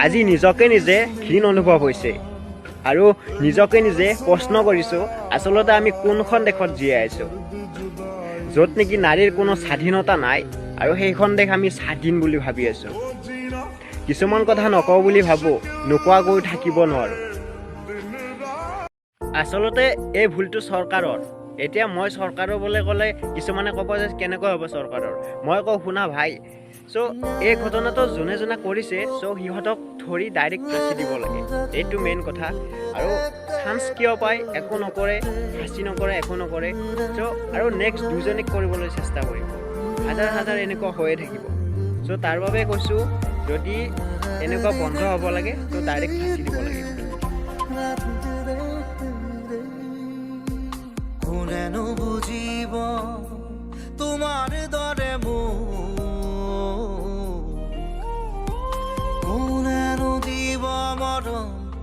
আজি নিজকে নিজে ঘিণ অনুভৱ হৈছে আৰু নিজকে নিজে প্ৰশ্ন কৰিছোঁ আচলতে আমি কোনখন দেশত জীয়াই আছোঁ য'ত নেকি নাৰীৰ কোনো স্বাধীনতা নাই আৰু সেইখন দেশ আমি স্বাধীন বুলি ভাবি আছোঁ। কিছুমান কথা নকওঁ বুলি ভাবোঁ, নোকোৱাকৈ থাকিব নোৱাৰোঁ। আচলতে এই ভুলটো চৰকাৰৰ। এতিয়া মই চৰকাৰৰ বুলি ক'লে কিছুমানে ক'ব যে কেনেকৈ হ'ব চৰকাৰৰ, মই কওঁ শুনা ভাই, চ' এই ঘটনাটো যোনে যোনে কৰিছে চ' সিহঁতক ধৰি ডাইৰেক্ট ফাঁচি দিব লাগে, এইটো মেইন কথা। আৰু চান্স কিয় পায়, একো নকৰে, ফাঁচি নকৰে, একো নকৰে, চ' আৰু নেক্সট দুজনীক কৰিবলৈ চেষ্টা কৰিব, হাজাৰ হাজাৰ এনেকুৱা হৈয়ে থাকিব। চ' তাৰ বাবে কৈছোঁ যদি এনেকুৱা বন্ধ হ'ব লাগে ত' ডাইৰেক্ট ফাঁচি দিব লাগে। কোনেনো বুজিব তোমাৰ দৰে মোৰ